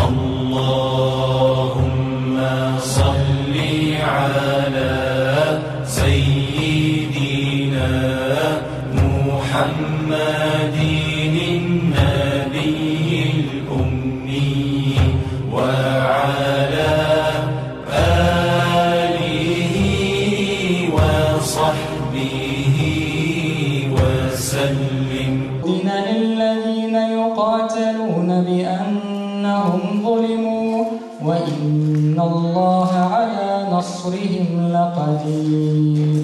اللهم صل على سيدنا محمد النبي الأمي وعلى آله وصحبه وسلم. إن للذين يقاتلون بأنهم ظلموا وإن الله على نصرهم لقدير.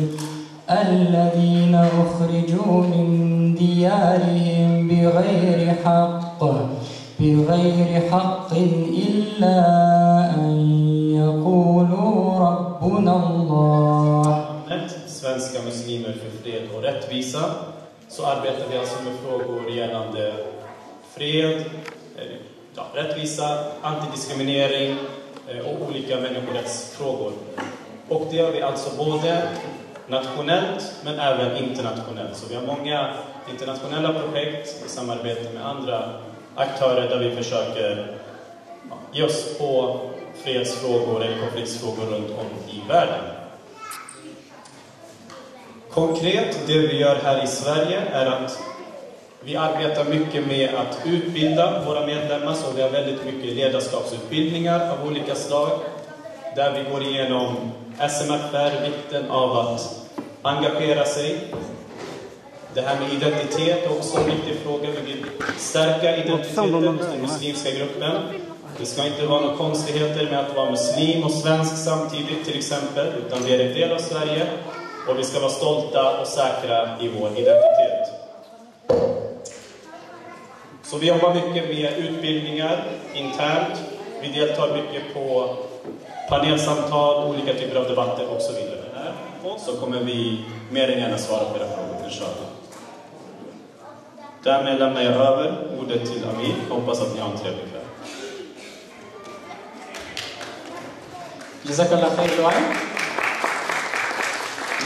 الذين أخرجوا من ديارهم بغير حق إلا أن يقولوا ربنا الله. Svenska muslimer för fred och rättvisa, så arbetar vi alltså med frågor gällande fred, rättvisa, antidiskriminering och olika människorättsfrågor. Och det gör vi alltså både nationellt men även internationellt. Så vi har många internationella projekt i samarbete med andra aktörer där vi försöker ge oss på fredsfrågor eller konfliktsfrågor runt om i världen. Konkret, det vi gör här i Sverige är att vi arbetar mycket med att utbilda våra medlemmar, så vi har väldigt mycket ledarskapsutbildningar av olika slag där vi går igenom SMFR, vikten av att engagera sig. Det här med identitet är också en viktig fråga. Vi vill stärka identiteten hos den muslimska gruppen. Det ska inte vara några konstigheter med att vara muslim och svensk samtidigt till exempel, utan det är en del av Sverige och vi ska vara stolta och säkra i vår identitet. Så vi jobbar mycket med utbildningar internt. Vi deltar mycket på panelsamtal, olika typer av debatter och så vidare. Så kommer vi mer än gärna svara på era frågor, inshallah. Därmed lämnar jag över ordet till Amir. Hoppas att ni har en trevlig kväll. Jazakallah khair Luan.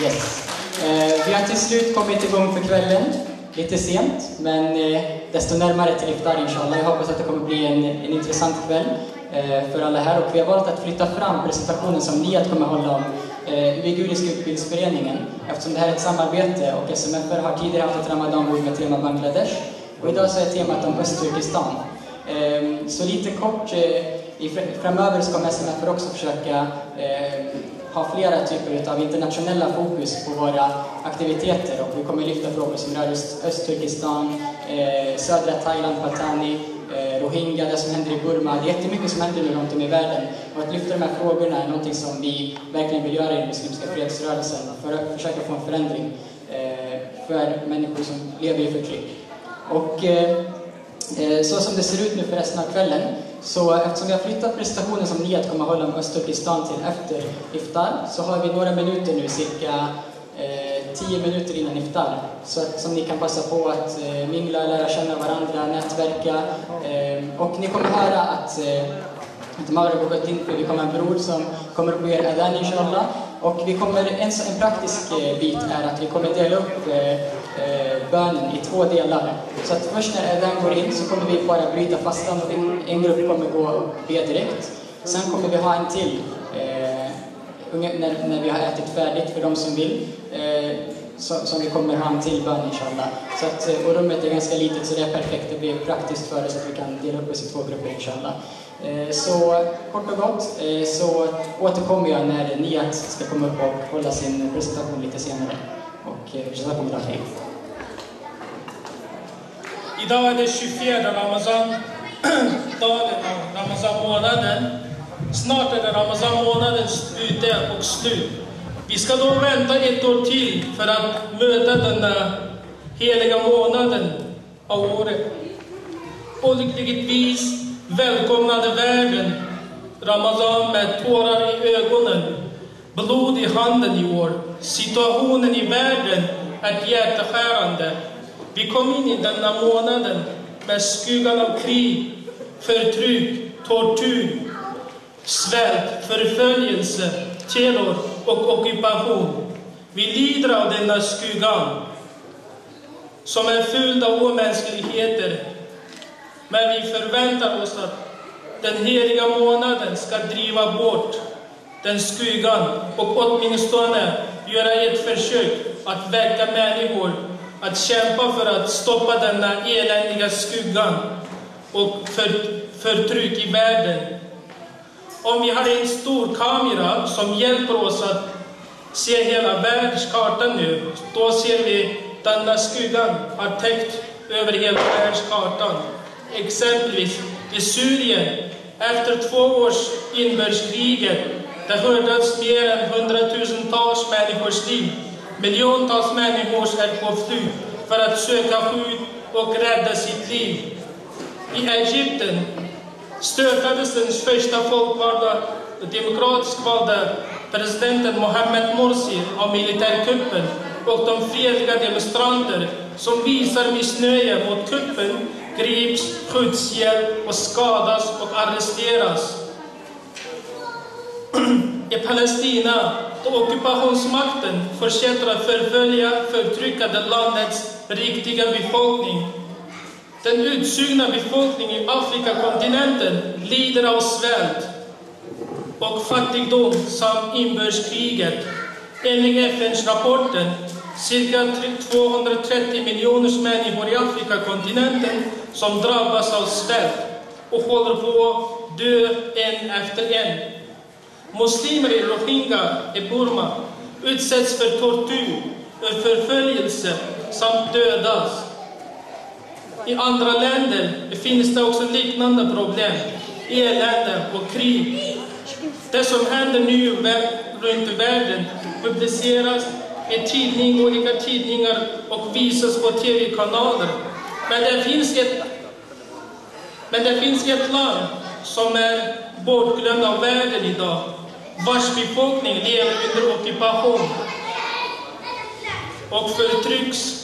Yes. Vi har till slut kommit igång för kvällen. Lite sent, men desto närmare till iftar inshallah. Jag hoppas att det kommer bli en intressant kväll för alla här. Och vi har valt att flytta fram presentationen som Niat kommer hålla om Uiguriska utbildningsföreningen. Eftersom det här är ett samarbete och SMFR har tidigare haft ett ramadanbord med tema Bangladesh. Och idag så är temat om Östturkestan. Så lite kort, framöver ska SMFR också försöka ha flera typer av internationella fokus på våra aktiviteter. Och vi kommer lyfta frågor som rör Östturkestan, södra Thailand, Patani, Rohingya, det som händer i Burma. Det är jättemycket som händer nu runt om i världen. Och att lyfta de här frågorna är något som vi verkligen vill göra i den muslimska fredsrörelsen för att försöka få en förändring för människor som lever i förtryck. Och så som det ser ut nu för resten av kvällen, så eftersom vi har flyttat presentationen som Niat kommer hålla om Östturkestan till efter iftar, så har vi några minuter nu, cirka 10 minuter innan iftar, så att, som ni kan passa på att mingla, lära känna varandra, nätverka. Och ni kommer höra att Maura gått in, för vi kommer en bror som kommer upp och ger adhan inshallah. Och vi kommer, en praktisk bit är att vi kommer dela upp bönen i 2 delar. Så att först när adhan går in så kommer vi bara bryta fastan och en grupp kommer gå och be direkt. Sen kommer vi ha en till när vi har ätit färdigt för de som vill, som vi kommer ha en till bön inshallah. Så att, och rummet är ganska litet så det är perfekt, det blir praktiskt för oss att vi kan dela upp oss i 2 grupper inshallah. Så kort och gott så återkommer jag när Niat ska komma upp och hålla sin presentation lite senare. Och jazakumullah khair. Idag är det 24 Ramazan, dagen av Ramazan-månaden. Snart är det Ramazan-månaden ute och slut. Vi ska då vänta 1 år till för att möta den heliga månaden av året. Och lyckligtvis välkomnade världen Ramazan med tårar i ögonen, blod i handen i år. Situationen i världen är hjärteskärande. Vi kom in i denna månaden med skuggan av krig, förtryck, tortyr, svält, förföljelse, terror och ockupation. Vi lider av denna skuggan som är fylld av omänskligheter. Men vi förväntar oss att den heliga månaden ska driva bort den skuggan och åtminstone göra ett försök att väcka människor att kämpa för att stoppa denna eländiga skuggan och förtryck i världen. Om vi har en stor kamera som hjälper oss att se hela världskartan nu, då ser vi denna skuggan har täckt över hela världskartan. Exempelvis i Syrien, efter 2 års inbördeskriget, det skördades mer än 100,000-tals människors liv. Miljontals människor är på flykt för att söka skydd och rädda sitt liv. I Egypten störtades den första folkvalda, demokratiskt valda presidenten Mohammed Morsi av militärkuppen, och de fredliga demonstranter som visar missnöje mot kuppen grips, skjuts ihjäl och skadas och arresteras. I Palestina, då ockupationsmakten fortsätter att förtrycka landets riktiga befolkning. Den utsugna befolkningen i Afrikakontinenten lider av svält och fattigdom samt inbördeskriget. Enligt FN:s rapporten cirka 230 miljoner människor i Afrikakontinenten som drabbas av svält och håller på att dö en efter en. Muslimer i Rohingya i Burma utsätts för tortyr, förföljelse samt dödas. I andra länder finns det också liknande problem, elände och krig. Det som händer nu runt världen publiceras i olika tidningar och visas på tv-kanaler. Men det finns ett land som är bortglömd av världen idag, vars befolkning lever under ockupation och förtrycks.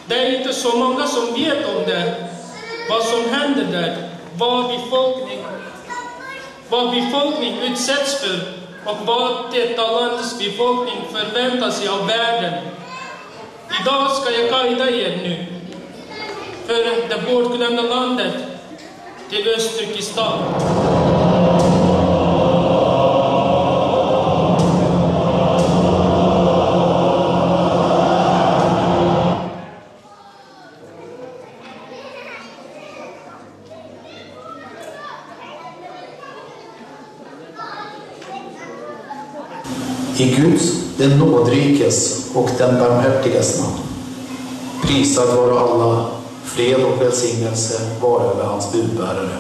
Det är inte så många som vet om det, vad som händer där, vad befolkning utsätts för och vad detta lands befolkning förväntar sig av världen. Idag ska jag guida er nu för det bortglömda landet till Östturkestan. I Guds, den nådrikes och den barmhärtiges namn. Prisad vare alla, fred och välsignelse vara över hans budbärare.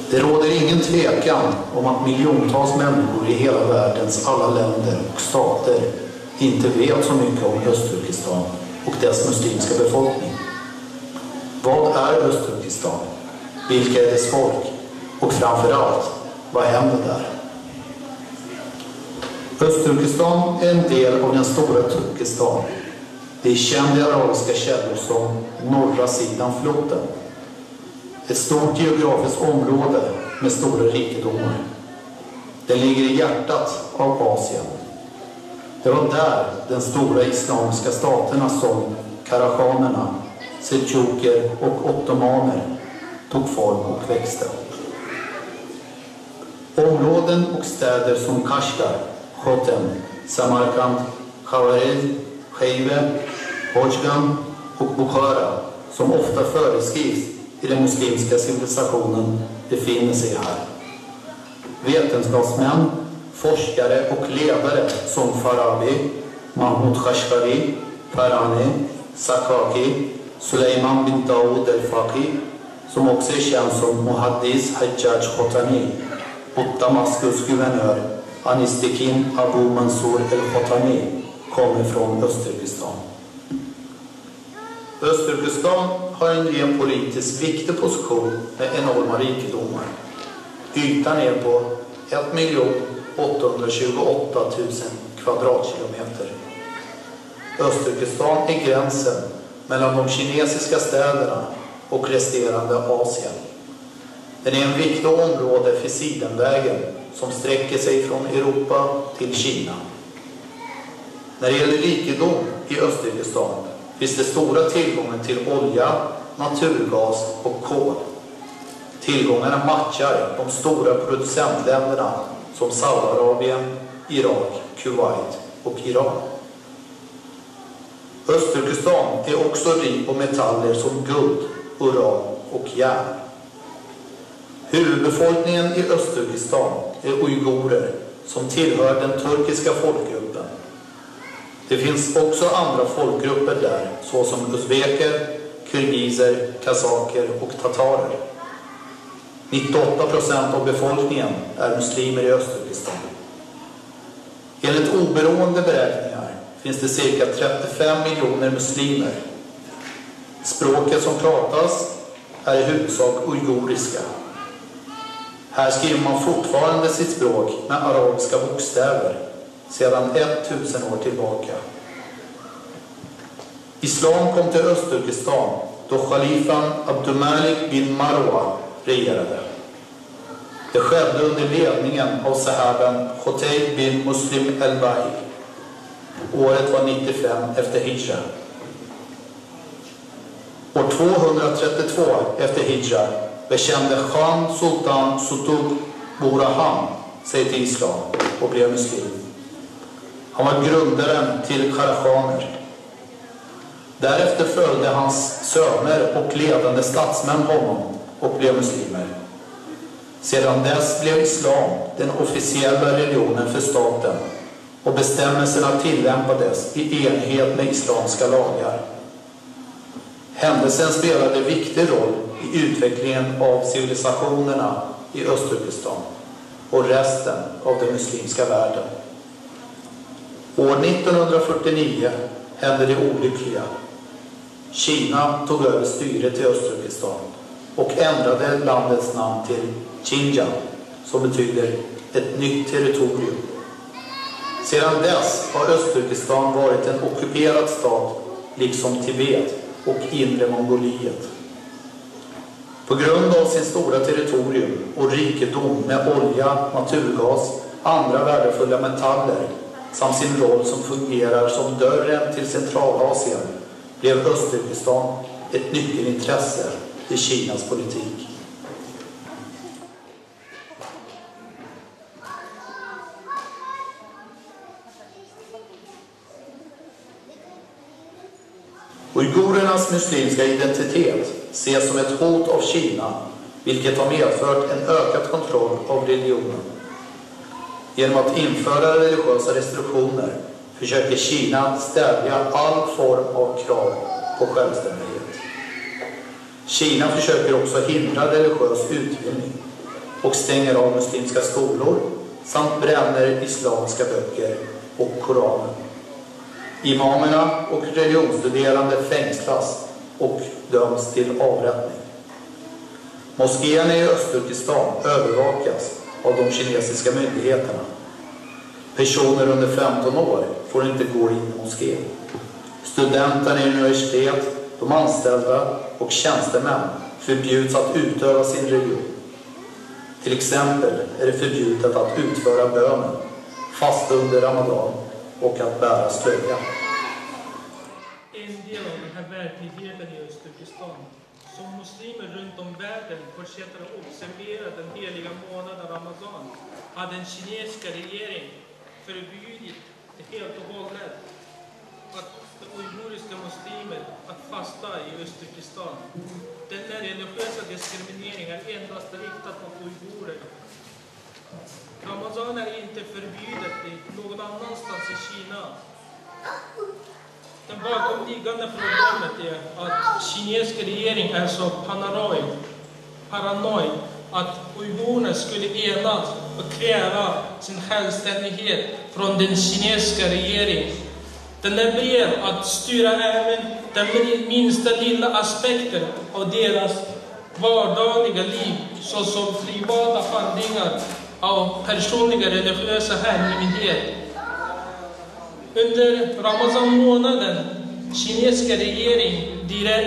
Det råder ingen tvekan om att miljontals människor i hela världens alla länder och stater inte vet så mycket om Östturkestan och dess muslimska befolkning. Vad är Östturkestan? Vilka är dess folk? Och framförallt, vad händer där? Östturkestan är en del av den stora Turkestan. Det är känd i arabiska källor som norra sidan floden. Ett stort geografiskt område med stora rikedomar. Den ligger i hjärtat av Asien. Det var där den stora islamiska staterna som karachanerna, seljuker och ottomaner tog form och växte. Områden och städer som Kashgar, Khotem, Samarkand, Khawarez, Kheive, Hojgan och Bukhara, som ofta föreskrivs i den muslimska civilisationen, befinner sig här. Vetenskapsmän, forskare och ledare som Farabi, Mahmud Khashqari, Farani, Sakaki, Suleiman bin Daoud el-Faqih, som också är känd som Muhaddis Hajjaj Khotani, och Damaskus guvernör Anistikin Abu Mansur el-Khotani kommer från Östturkestan. Östturkestan har en rent politiskt viktig position med enorma rikedomar. Ytan är på 1.828 000 kvadratkilometer. Östturkestan är gränsen mellan de kinesiska städerna och resterande Asien. Den är en viktig område för Sidenvägen som sträcker sig från Europa till Kina. När det gäller rikedom i Östturkestan finns det stora tillgångar till olja, naturgas och kol. Tillgångarna matchar de stora producentländerna som Saudiarabien, Irak, Kuwait och Iran. Östturkestan är också rik på metaller som guld, uran och järn. Huvudbefolkningen i Östturkestan är uigurer som tillhör den turkiska folkgruppen. Det finns också andra folkgrupper där, såsom uzbeker, kirgizer, kazaker och tatarer. 98% av befolkningen är muslimer i Östturkestan. Enligt oberoende beräkningar finns det cirka 35 miljoner muslimer. Språket som pratas är i huvudsak uiguriska. Här skriver man fortfarande sitt språk med arabiska bokstäver sedan 1000 år tillbaka. Islam kom till Östturkestan då khalifan Abdulmalik bin Marwa regerade. Det skedde under ledningen av sahaben Qutayb bin Muslim al-Bahi. Året var 95 efter Hijra. År 232 efter Hijra bekände Khan Sultan Sutub Burahan sig till islam och blev muslim. Han var grundaren till Karachaner. Därefter följde hans söner och ledande statsmän honom och blev muslimer. Sedan dess blev islam den officiella religionen för staten och bestämmelserna tillämpades i enlighet med islamska lagar. Händelsen spelade en viktig roll i utvecklingen av civilisationerna i Östturkestan och resten av den muslimska världen. År 1949 hände det olyckliga. Kina tog över styret i Östturkestan och ändrade landets namn till Xinjiang, som betyder ett nytt territorium. Sedan dess har Östturkestan varit en ockuperad stat, liksom Tibet och inre Mongoliet. På grund av sin stora territorium och rikedom med olja, naturgas, andra värdefulla metaller samt sin roll som fungerar som dörren till Centralasien blev Östturkestan ett nyckelintresse i Kinas politik. Uigurernas muslimska identitet ses som ett hot av Kina, vilket har medfört en ökad kontroll av religionen. Genom att införa religiösa restriktioner försöker Kina stävja all form av krav på självständighet. Kina försöker också hindra religiös utbildning och stänger av muslimska skolor samt bränner islamska böcker och Koranen. Imamerna och religionsstuderande fängslas och döms till avrättning. Moskéerna i Östturkestan övervakas av de kinesiska myndigheterna. Personer under 15 år får inte gå in i moskén. Studenterna i universitet, de anställda och tjänstemän förbjuds att utöva sin religion. Till exempel är det förbjudet att utföra bönen, fasta under Ramadan och att bära slöja. En del av den här verkligheten i Östturkestan, som muslimer runt om världen fortsätter att observera den heliga månaden Ramadan, har den kinesiska regeringen förbjudit helt och hållet att uiguriska muslimer att fasta i Östturkestan. Denna religiösa diskriminering är endast riktad mot uigurer. Ramadan är inte förbjudet någon annanstans i Kina. Den bakomliggande problemet är att kinesiska regeringen är så paranoid att uigurerna skulle enas och kräva sin självständighet från den kinesiska regeringen. Den är beredd att styra även den minsta lilla aspekten av deras vardagliga liv, såsom privata handlingar av personliga religiösa hängivenhet. Under Ramazan-månaden, kinesiska regering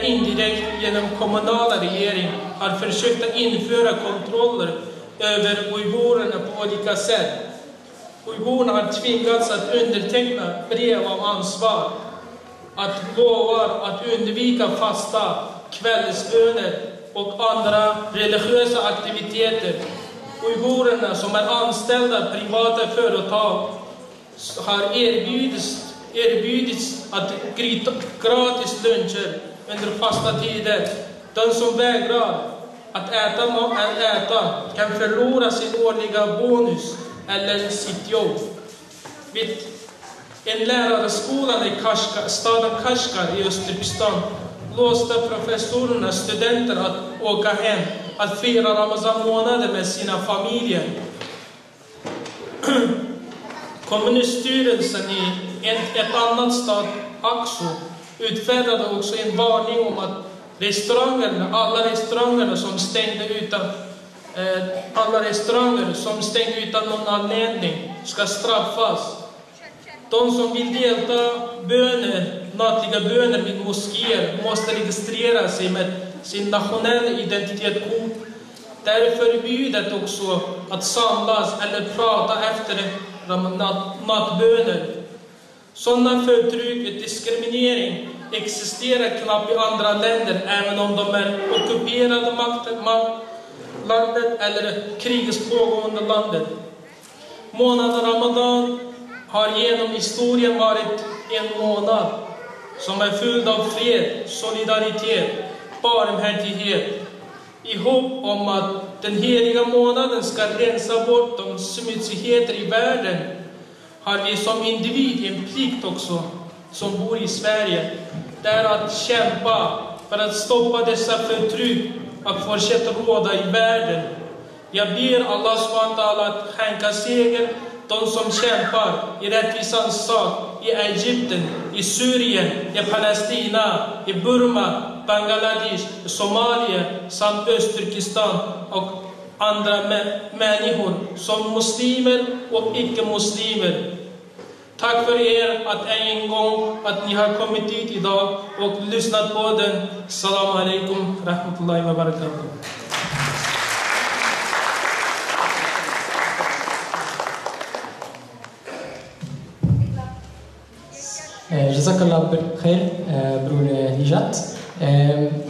indirekt genom kommunala regering har försökt att införa kontroller över uigurerna på olika sätt. Uigurerna har tvingats att underteckna brev av ansvar, att lova att undvika fasta kvällsböner och andra religiösa aktiviteter. Uigurerna som är anställda i privata företag har erbjudits att gratis luncher under fasta tider. De som vägrar att äta kan förlora sin årliga bonus eller sitt jobb. Vid en lärarskola i staden Kashgar i Östturkestan låste professorerna studenter att åka hem att fira Ramazan-månaden med sina familjer. Kommuniststyrelsen i ett annat stad, Aksu, utfärdade också en varning om att alla restauranger som stängde utan någon anledning ska straffas. De som vill delta nattliga böner vid moskéer måste registrera sig med sin nationella identitetskort. Det är förbjudet också att samlas eller prata efter nattböner. Sådana förtryck och diskriminering existerar knappt i andra länder, även om de är ockuperade landet eller krigets pågående landet. Månaden Ramadan har genom historien varit en månad som är fylld av fred, solidaritet, barmhärtighet. I hopp om att den heliga månaden ska rensa bort de smutsigheter i världen har vi som individ en plikt också, som bor i Sverige. Det är att kämpa för att stoppa dessa förtryck och fortsätta råda i världen. Jag ber Allah SWT att skänka seger de som kämpar i rättvisans sak i Egypten, i Syrien, i Palestina, i Burma, Bangladesh, Somalia samt Östturkestan och andra människor som muslimer och icke-muslimer. Tack för er att ni har kommit hit idag och lyssnat på den. Assalamu alaikum rahmatullahi wa barakatuh. Jazakallah khair, bror Nijat.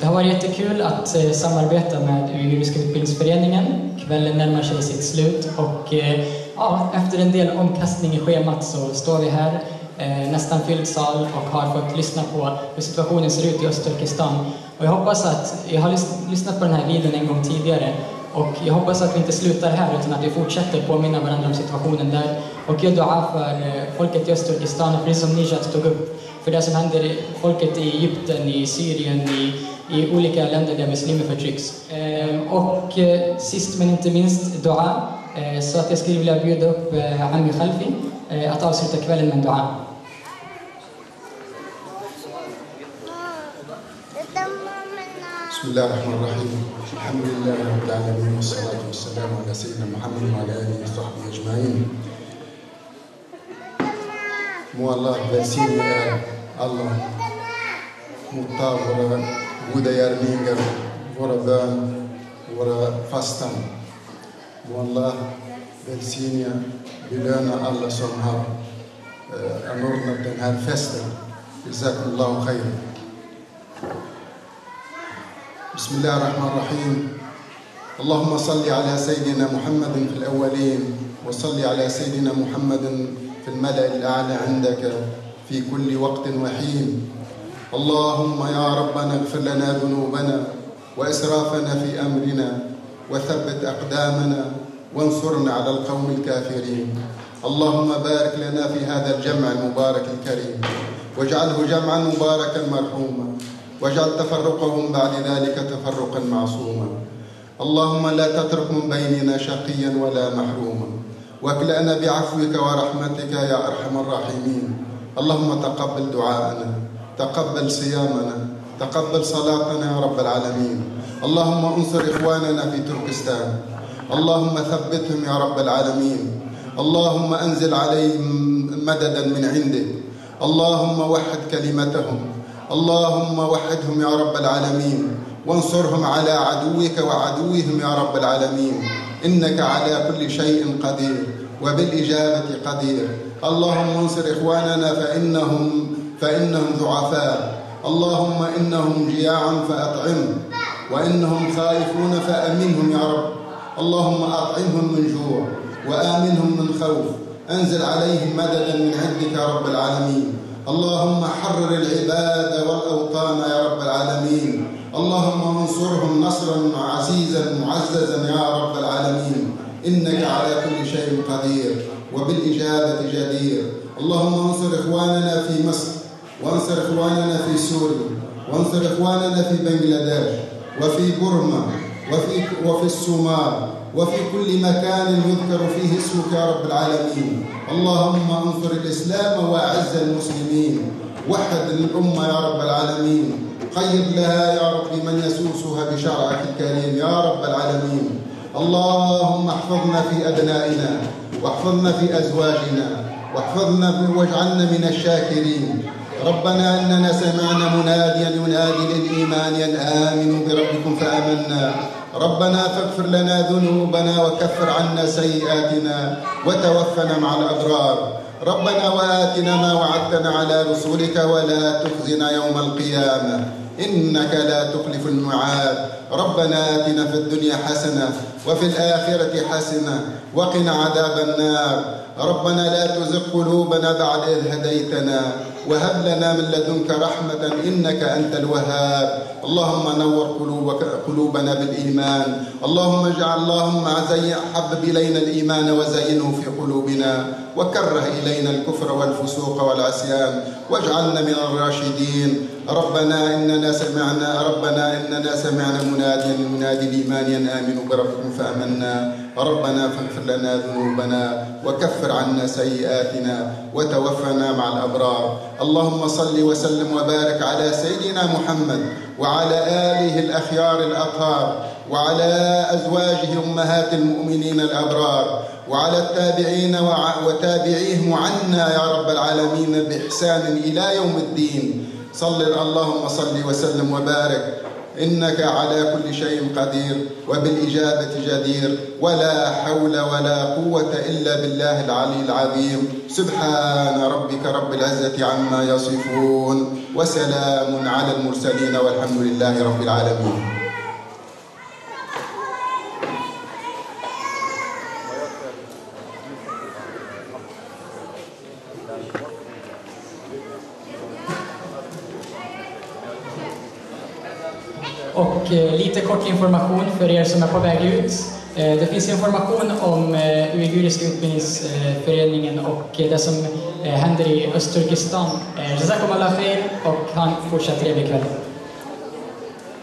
Det har varit jättekul att samarbeta med Uiguriska utbildningsföreningen. Kvällen närmar sig sitt slut och efter en del omkastning i schemat så står vi här, nästan fylld sal, och har fått lyssna på hur situationen ser ut i Östturkestan. Och jag hoppas att jag har lyssnat på den här videon en gång tidigare, och jag hoppas att vi inte slutar här utan att vi fortsätter påminna varandra om situationen där och gör dua för folket i Östturkestan, precis som Nijat tog upp, för det som händer folket i Egypten, i Syrien, i olika länder där muslimer förtrycks. Och sist men inte minst dua, så att jag skulle vilja bjuda upp Ami Khalfi att avsluta kvällen med dua. Bismillahirrahmanirrahim. Alhamdulillah rabbil alamin, wassalatu wassalamu ala sayyidina Muhammad wa ala alihi wa sahbihi ajma'in. Må Allah välsigna er alla, motta våra goda gärningar, våra bön, våra fastan. Må Allah välsigna, belöna alla som har anordnat den här festen. Jazakumullahu khair. بسم الله الرحمن الرحيم. اللهم صل على سيدنا محمد في الأولين وصل على سيدنا محمد في الملأ الأعلى عندك في كل وقت وحين. اللهم يا ربنا اغفر لنا ذنوبنا وإسرافنا في أمرنا وثبت أقدامنا وانصرنا على القوم الكافرين. اللهم بارك لنا في هذا الجمع المبارك الكريم واجعله جمعا مباركا مرحوما واجعل تفرقهم بعد ذلك تفرقا معصوما. اللهم لا تترك من بيننا شقيا ولا محروما واكلأنا بعفوك ورحمتك يا أرحم الراحمين. اللهم تقبل دعاءنا، تقبل صيامنا، تقبل صلاتنا يا رب العالمين. اللهم انصر إخواننا في تركستان، اللهم ثبتهم يا رب العالمين. اللهم أنزل عليهم مددا من عندك. اللهم وحد كلمتهم، اللهم وحدهم يا رب العالمين، وانصرهم على عدوك وعدوهم يا رب العالمين. إنك على كل شيء قدير وبالإجابة قدير. اللهم انصر إخواننا فإنهم ضعفاء. اللهم إنهم جياع فأطعم، وإنهم خائفون فأمنهم يا رب. اللهم أطعمهم من جوع وآمنهم من خوف. أنزل عليهم مددا من عندك يا رب العالمين. اللهم حرر العباد والأوطان يا رب العالمين. اللهم انصرهم نصرا عزيزا معززا يا رب العالمين. إنك على كل شيء قدير وبالإجابة جدير. اللهم انصر إخواننا في مصر، وانصر إخواننا في سوريا، وانصر إخواننا في بنغلاديش وفي بورما وفي الصومال وفي كل مكان يذكر فيه اسمك يا رب العالمين. اللهم انصر الإسلام وأعز المسلمين. وحد الأمة يا رب العالمين. قيد لها يا رب من يسوسها بشرعك الكريم يا رب العالمين. اللهم احفظنا في أبنائنا، واحفظنا في أزواجنا، واحفظنا واجعلنا من الشاكرين. ربنا إننا سمعنا مناديا ينادي للإيمان أن آمنوا بربكم فآمنا. ربنا فاغفر لنا ذنوبنا وكفر عنا سيئاتنا وتوفنا مع الأبرار. ربنا وآتنا ما وعدتنا على رسولك ولا تخزنا يوم القيامة إنك لا تخلف الميعاد. ربنا آتنا في الدنيا حسنة وفي الآخرة حسنة وقنا عذاب النار. ربنا لا تزغ قلوبنا بعد إذ هديتنا وهب لنا من لدنك رحمة إنك أنت الوهاب. اللهم نور قلوبنا بالإيمان. اللهم حبب إلينا الإيمان وزينه في قلوبنا وكره إلينا الكفر والفسوق والعصيان واجعلنا من الراشدين. ربنا إننا سمعنا مناديا ينادي الإيمان أن آمنوا بربكم فآمنا. ربنا فاغفر لنا ذنوبنا وكفر عنا سيئاتنا وتوفنا مع الأبرار. اللهم صل وسلم وبارك على سيدنا محمد وعلى آله الأخيار الأطهار وعلى أزواجه أمهات المؤمنين الأبرار وعلى التابعين وتابعيهم عنا يا رب العالمين بإحسان إلى يوم الدين. اللهم صل وسلم وبارك إنك على كل شيء قدير وبالإجابة جدير. ولا حول ولا قوة إلا بالله العلي العظيم. سبحان ربك رب العزة عما يصفون وسلام على المرسلين والحمد لله رب العالمين. Och lite kort information för er som är på väg ut. Det finns information om Uiguriska utbildningsföreningen och det som händer i Östturkestan. Jazakumullah khair och han fortsätter trevlig kväll.